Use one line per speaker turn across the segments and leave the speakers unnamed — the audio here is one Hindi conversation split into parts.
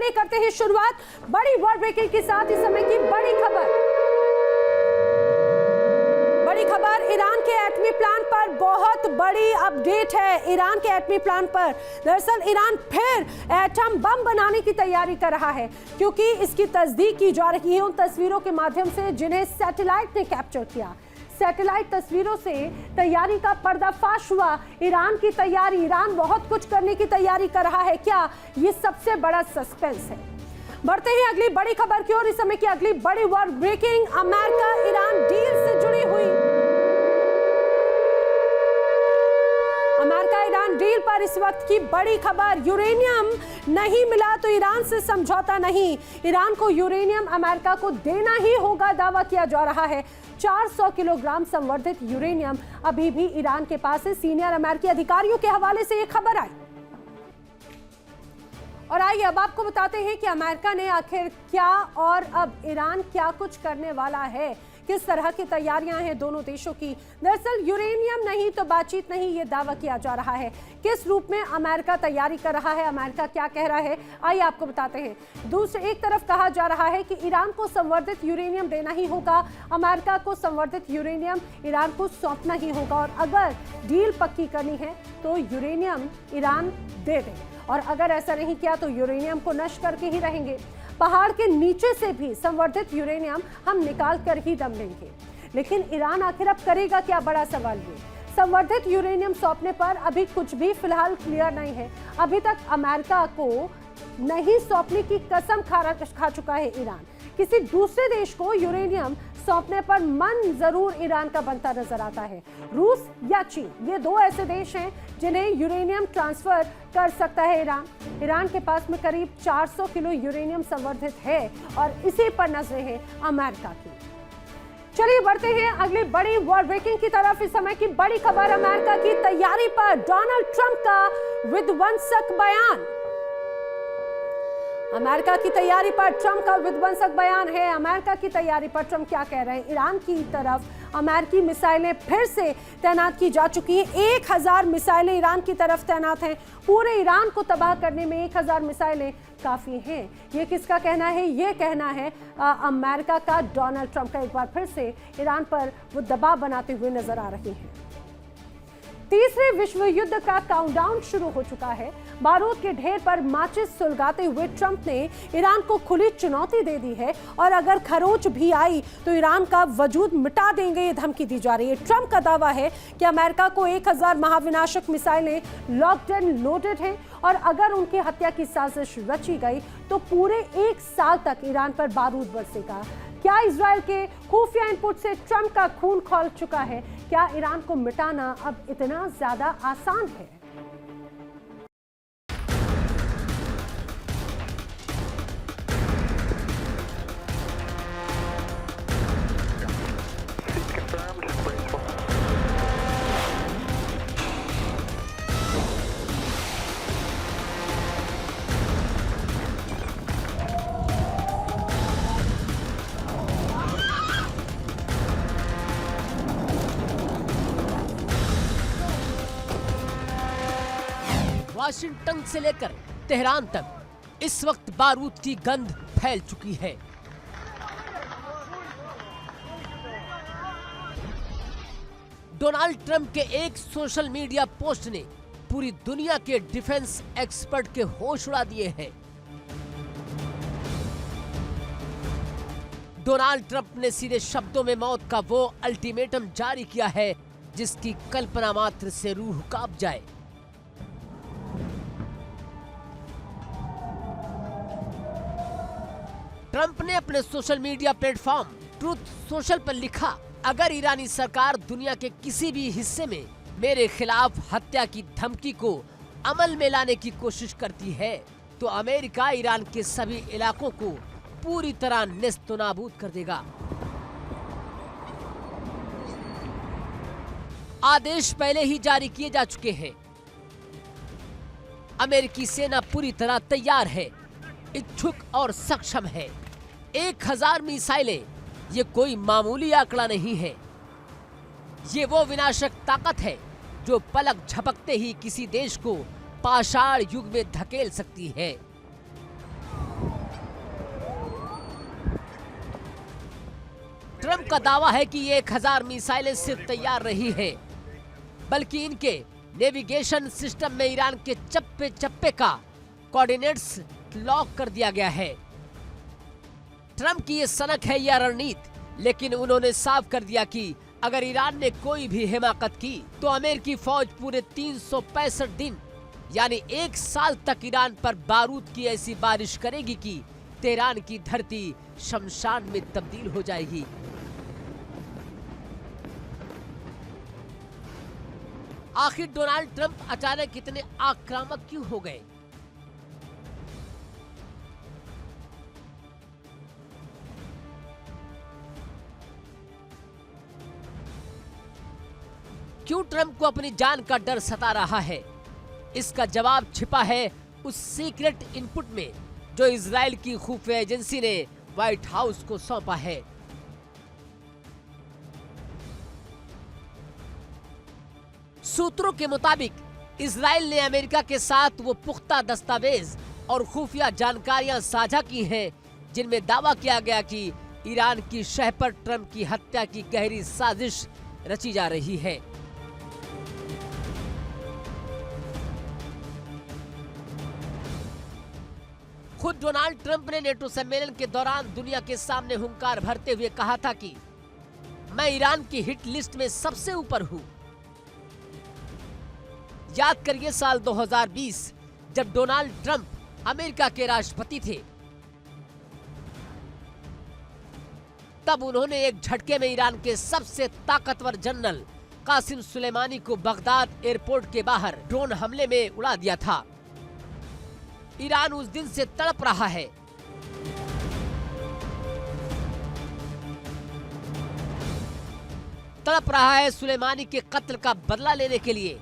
चलिए करते हैं शुरुआत बड़ी वर्ल्ड ब्रेकिंग के साथ। इस समय की बड़ी खबर ईरान के एटमी प्लांट पर बहुत बड़ी अपडेट है। ईरान के एटमी प्लांट पर दरअसल ईरान फिर एटम बम बनाने की तैयारी कर रहा है, क्योंकि इसकी तस्दीक की जा रही है उन तस्वीरों के माध्यम से जिन्हें सैटेलाइट ने कैप्चर किया। सैटेलाइट तस्वीरों से तैयारी का पर्दाफाश हुआ। ईरान की तैयारी, ईरान बहुत कुछ करने की तैयारी कर रहा है क्या, ये सबसे बड़ा सस्पेंस है। बढ़ते हैं अगली बड़ी खबर की ओर। इस समय की अगली बड़ी world breaking America Iran deal से जुड़ी हुई। अमेरिका ईरान डील पर इस वक्त की बड़ी खबर, यूरेनियम नहीं मिला तो ईरान से समझौता नहीं। ईरान को यूरेनियम अमेरिका को देना ही होगा, दावा किया जा रहा है। 400 किलोग्राम संवर्धित यूरेनियम अभी भी ईरान के पास है। सीनियर अमेरिकी अधिकारियों के हवाले से यह खबर आई। और आइए अब आपको बताते हैं कि अमेरिका ने आखिर क्या और अब ईरान क्या कुछ करने वाला है, किस तरह की तैयारियां हैं दोनों देशों की। दरअसल यूरेनियम नहीं तो बातचीत नहीं, ये दावा किया जा रहा है। किस रूप में अमेरिका तैयारी कर रहा है, अमेरिका क्या कह रहा है, आइए आपको बताते हैं। दूसरे एक तरफ कहा जा रहा है कि ईरान को संवर्धित यूरेनियम देना ही होगा, अमेरिका को संवर्धित यूरेनियम ईरान को सौंपना ही होगा, और अगर डील पक्की करनी है तो यूरेनियम ईरान दे दे, और अगर ऐसा नहीं किया तो यूरेनियम को नष्ट करके ही रहेंगे। पहाड़ के नीचे से भी संवर्धित यूरेनियम हम निकाल कर ही दम लेंगे। लेकिन ईरान आखिर अब करेगा क्या, बड़ा सवाल ये। संवर्धित यूरेनियम सौंपने पर अभी कुछ भी फिलहाल क्लियर नहीं है। अभी तक अमेरिका को नहीं सौंपने की कसम खा चुका है ईरान। किसी दूसरे देश को यूरेनियम सौंपने पर मन जरूर ईरान का बनता नजर आता है। रूस या चीन, ये दो ऐसे देश हैं जिन्हें यूरेनियम ट्रांसफर कर सकता है ईरान। ईरान के पास में करीब 400 किलो यूरेनियम संवर्धित है और इसी पर नजरें हैं अमेरिका की। चलिए बढ़ते हैं अगली बड़ी वर्ल्ड ब्रेकिंग की तरफ। इस समय की बड़ी खबर अमेरिका की तैयारी पर डोनाल्ड ट्रंप का विध्वंसक बयान। अमेरिका की तैयारी पर ट्रंप का विध्वंसक बयान है। अमेरिका की तैयारी पर ट्रंप क्या कह रहे हैं। ईरान की तरफ अमेरिकी मिसाइलें फिर से तैनात की जा चुकी हैं। 1000 मिसाइलें ईरान की तरफ तैनात हैं। पूरे ईरान को तबाह करने में 1000 मिसाइलें काफी हैं। ये किसका कहना है? ये कहना है अमेरिका का। डोनाल्ड ट्रंप का एक बार फिर से ईरान पर वो दबाव बनाते हुए नजर आ रहे हैं। तीसरे विश्व युद्ध का काउंटडाउन शुरू हो चुका है। बारूद के ढेर पर माचिस सुलगाते हुए ट्रंप ने ईरान को खुली चुनौती दे दी है, और अगर खरोच भी आई तो ईरान का वजूद मिटा देंगे, ये धमकी दी जा रही है। ट्रंप का दावा है कि अमेरिका को 1000 महाविनाशक मिसाइलें लॉक्ड एंड लोडेड हैं, और अगर उनकी हत्या की साजिश रची गई तो पूरे 1 साल तक ईरान पर बारूद बरसेगा। क्या इजराइल के खुफिया इनपुट से ट्रंप का खून खौल चुका है? क्या ईरान को मिटाना अब इतना ज्यादा आसान है?
वाशिंगटन से लेकर तेहरान तक इस वक्त बारूद की गंध फैल चुकी है। डोनाल्ड ट्रंप के एक सोशल मीडिया पोस्ट ने पूरी दुनिया के डिफेंस एक्सपर्ट के होश उड़ा दिए हैं। डोनाल्ड ट्रंप ने सीधे शब्दों में मौत का वो अल्टीमेटम जारी किया है जिसकी कल्पना मात्र से रूह कांप जाए। ट्रंप ने अपने social media platform truth social पर लिखा, अगर ईरानी सरकार दुनिया के किसी भी हिस्से में मेरे खिलाफ हत्या की धमकी को अमल में लाने की कोशिश करती है तो अमेरिका ईरान के सभी इलाकों को पूरी तरह नेस्तनाबूद कर देगा। आदेश पहले ही जारी किए जा चुके हैं। अमेरिकी सेना पूरी तरह तैयार है, इच्छुक और सक्षम है। 1000 मिसाइलें ये कोई मामूली आंकड़ा नहीं है। ये वो विनाशक ताकत है जो पलक झपकते ही किसी देश को पाषाण युग में धकेल सकती है। का दावा है कि ये 1000 मिसाइलें सिर्फ तैयार नहीं है, बल्कि इनके नेविगेशन सिस्टम में ईरान के चप्पे चप्पे का कोऑर्डिनेट्स लॉक कर दिया गया है। ट्रंप की ये सनक है या रणनीति, लेकिन उन्होंने साफ कर दिया कि अगर ईरान ने कोई भी हिमाकत की तो अमेरिकी फौज पूरे 365 दिन यानी 1 साल तक ईरान पर बारूद की ऐसी बारिश करेगी कि तेहरान की धरती शमशान में तब्दील हो जाएगी। आखिर डोनाल्ड ट्रंप अचानक इतने आक्रामक क्यों हो गए? क्यों ट्रंप को अपनी जान का डर सता रहा है? इसका जवाब छिपा है उस सीक्रेट इनपुट में जो इजराइल की खुफिया एजेंसी ने व्हाइट हाउस को सौंपा है। सूत्रों के मुताबिक इजराइल ने अमेरिका के साथ वो पुख्ता दस्तावेज और खुफिया जानकारियां साझा की हैं जिनमें दावा किया गया कि ईरान की शह पर ट्रंप की हत्या की गहरी साजिश रची जा रही है। खुद डोनाल्ड ट्रंप ने नेटो सम्मेलन के दौरान दुनिया के सामने हुंकार भरते हुए कहा था कि मैं ईरान की हिट लिस्ट में सबसे ऊपर हूं। याद करिए साल 2020 जब डोनाल्ड ट्रंप अमेरिका के राष्ट्रपति थे, तब उन्होंने एक झटके में ईरान के सबसे ताकतवर जनरल कासिम सुलेमानी को बगदाद एयरपोर्ट के बाहर ड्रोन हमले में उड़ा दिया था। ईरान उस दिन से तड़प रहा है। तड़प रहा है सुलेमानी के कत्ल का बदला लेने के लिए।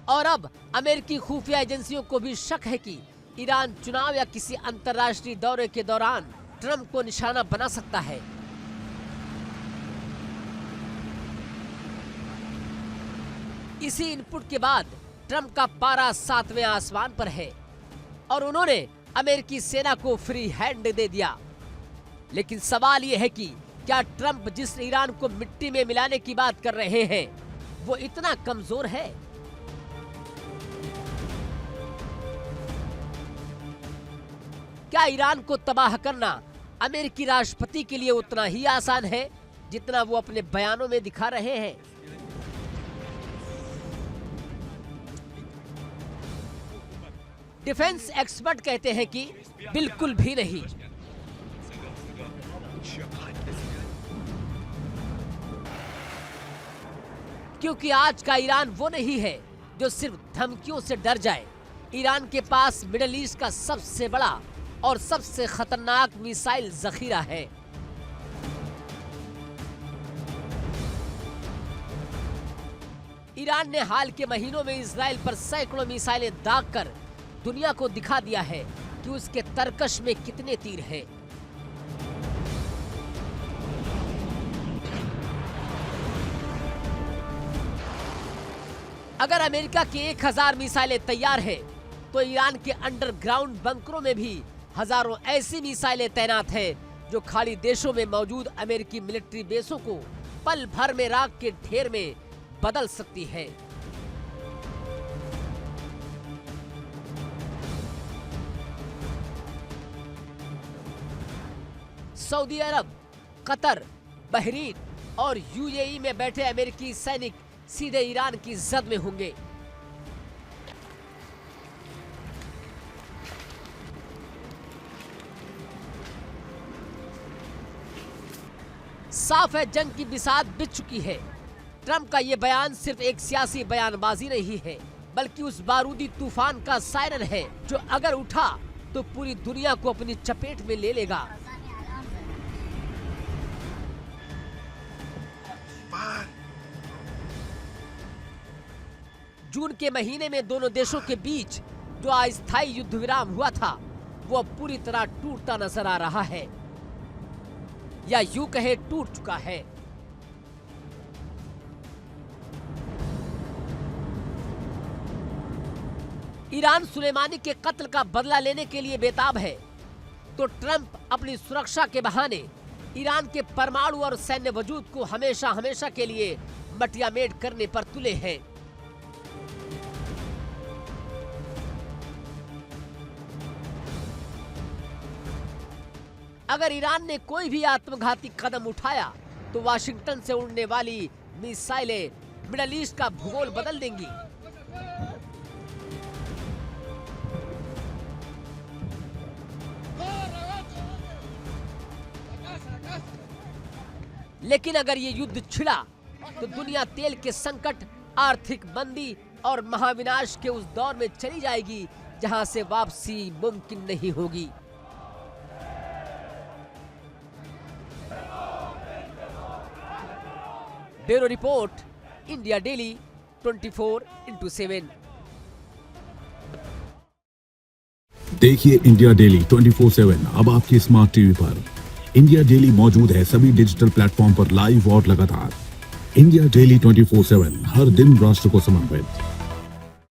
और अब अमेरिकी खुफिया एजेंसियों को भी शक है कि ईरान चुनाव या किसी अंतर्राष्ट्रीय दौरे के दौरान ट्रंप को निशाना बना सकता है। इसी इनपुट के बाद ट्रंप का पारा 7वें आसमान पर है और उन्होंने अमेरिकी सेना को फ्री हैंड दे दिया। लेकिन सवाल यह है कि क्या ट्रंप जिस ईरान को मिट्टी में मिलाने की बात कर रहे हैं वो इतना कमजोर है? क्या ईरान को तबाह करना अमेरिकी राष्ट्रपति के लिए उतना ही आसान है जितना वो अपने बयानों में दिखा रहे हैं? डिफेंस एक्सपर्ट कहते हैं कि बिल्कुल भी नहीं। क्योंकि आज का ईरान वो नहीं है जो सिर्फ धमकियों से डर जाए। ईरान के पास मिडिल ईस्ट का सबसे बड़ा और सबसे खतरनाक मिसाइल जखीरा है। ईरान ने हाल के महीनों में इजराइल पर सैकड़ों मिसाइलें दागकर दुनिया को दिखा दिया है कि उसके तरकश में कितने तीर हैं। अगर अमेरिका की 1000 मिसाइलें तैयार हैं, तो ईरान के अंडरग्राउंड बंकरों में भी हजारों ऐसी मिसाइलें तैनात हैं जो खाड़ी देशों में मौजूद अमेरिकी मिलिट्री बेसों को पल भर में राख के ढेर में बदल सकती है। सऊदी अरब, कतर, बहरीन और यूएई में बैठे अमेरिकी सैनिक सीधे ईरान की जद में होंगे। साफ है जंग की बिसात बिछ चुकी है। ट्रंप का ये बयान सिर्फ एक सियासी बयानबाजी नहीं है, बल्कि उस बारूदी तूफान का सायरन है जो अगर उठा तो पूरी दुनिया को अपनी चपेट में ले लेगा। जून के महीने में दोनों देशों के बीच जो अस्थायी युद्ध विराम हुआ था वो अब पूरी तरह टूटता नजर आ रहा है, या यूं कहे टूट चुका है। ईरान सुलेमानी के कत्ल का बदला लेने के लिए बेताब है। तो ट्रंप अपनी सुरक्षा के बहाने ईरान के परमाणु और सैन्य वजूद को हमेशा हमेशा के लिए मटियामेट करने पर तुले हैं। अगर ईरान ने कोई भी आत्मघाती कदम उठाया तो वाशिंगटन से उड़ने वाली मिसाइलें मिडल ईस्ट का भूगोल बदल देंगी। लेकिन अगर ये युद्ध छिड़ा तो दुनिया तेल के संकट, आर्थिक मंदी और महाविनाश के उस दौर में चली जाएगी जहां से वापसी मुमकिन नहीं होगी। Bureau report, India daily 24/7।
देखिए इंडिया डेली 24/7 अब आपके स्मार्ट टीवी पर। इंडिया डेली मौजूद है सभी डिजिटल प्लेटफॉर्म पर लाइव और लगातार। इंडिया डेली 24/7 हर दिन राष्ट्र को समर्पित।